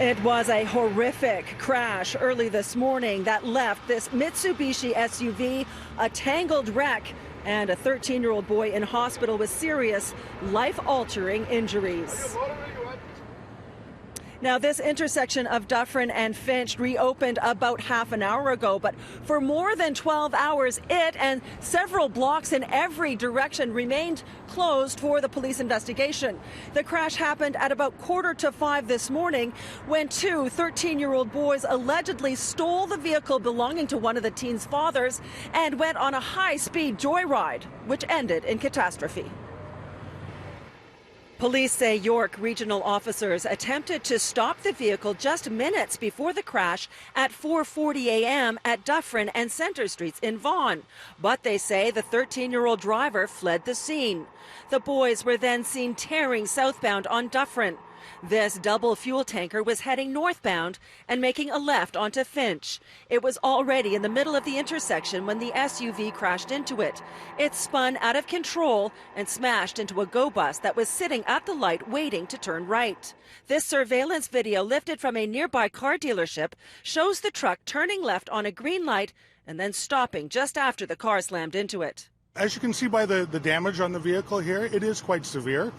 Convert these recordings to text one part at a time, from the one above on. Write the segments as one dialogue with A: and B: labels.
A: It was a horrific crash early this morning that left this Mitsubishi SUV a tangled wreck and a 13-year-old boy in hospital with serious, life-altering injuries. Now, this intersection of Dufferin and Finch reopened about half an hour ago, but for more than 12 hours, it and several blocks in every direction remained closed for the police investigation. The crash happened at about 4:45 this morning when two 13-year-old boys allegedly stole the vehicle belonging to one of the teen's fathers and went on a high-speed joyride, which ended in catastrophe. Police say York regional officers attempted to stop the vehicle just minutes before the crash at 4:40 a.m. at Dufferin and Centre Streets in Vaughan. But they say the 13-year-old driver fled the scene. The boys were then seen tearing southbound on Dufferin. This double fuel tanker was heading northbound and making a left onto Finch. It was already in the middle of the intersection when the SUV crashed into it. It spun out of control and smashed into a go bus that was sitting at the light waiting to turn right. This surveillance video lifted from a nearby car dealership shows the truck turning left on a green light and then stopping just after the car slammed into it.
B: As you can see by the damage on the vehicle here, it is quite severe.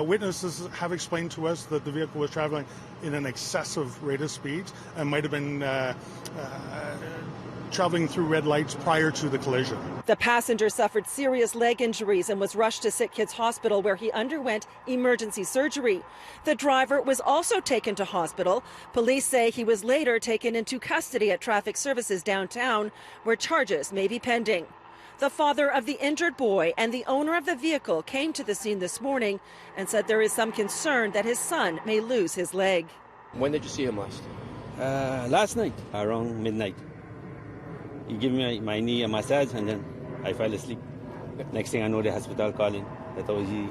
B: Witnesses have explained to us that the vehicle was traveling in an excessive rate of speed and might have been traveling through red lights prior to the collision.
A: The passenger suffered serious leg injuries and was rushed to Sick Kids Hospital where he underwent emergency surgery. The driver was also taken to hospital. Police say he was later taken into custody at Traffic Services downtown where charges may be pending. The father of the injured boy and the owner of the vehicle came to the scene this morning and said there is some concern that his son may lose his leg.
C: When did you see him last?
D: Last night, around midnight. He gave me my knee a massage and then I fell asleep. Next thing I know, the hospital calling that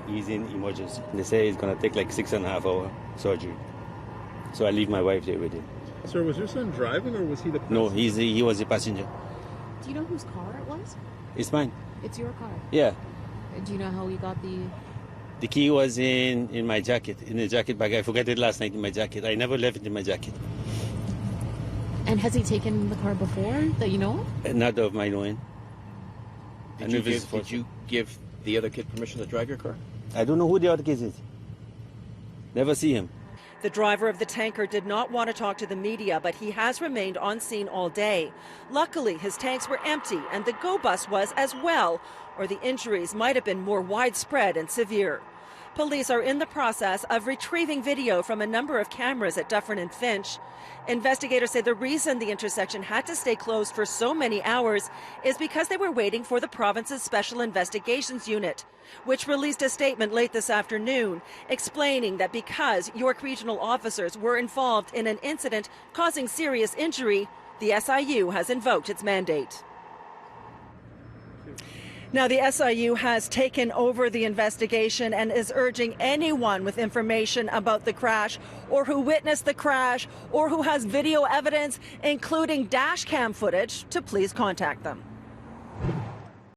D: he's in emergency. They say it's going to take like 6.5 hour surgery. So I leave my wife there with him.
E: Sir, was your son driving or was he the passenger?
D: No, he was the passenger.
F: Do you know whose car it was?
D: It's mine.
F: It's your car?
D: Yeah.
F: Do you know how he got the...
D: The key was in my jacket, in the jacket bag. I forgot it last night in my jacket. I never left it in my jacket.
F: And has he taken the car before that you know of?
D: Not of my knowing.
C: Did you give the other kid permission to drive your car?
D: I don't know who the other kid is. Never see him.
A: The driver of the tanker did not want to talk to the media, but he has remained on scene all day. Luckily, his tanks were empty and the go bus was as well, or the injuries might have been more widespread and severe. Police are in the process of retrieving video from a number of cameras at Dufferin and Finch. Investigators say the reason the intersection had to stay closed for so many hours is because they were waiting for the province's Special Investigations Unit, which released a statement late this afternoon explaining that because York regional officers were involved in an incident causing serious injury, the SIU has invoked its mandate. Now, the SIU has taken over the investigation and is urging anyone with information about the crash or who witnessed the crash or who has video evidence, including dash cam footage, to please contact them.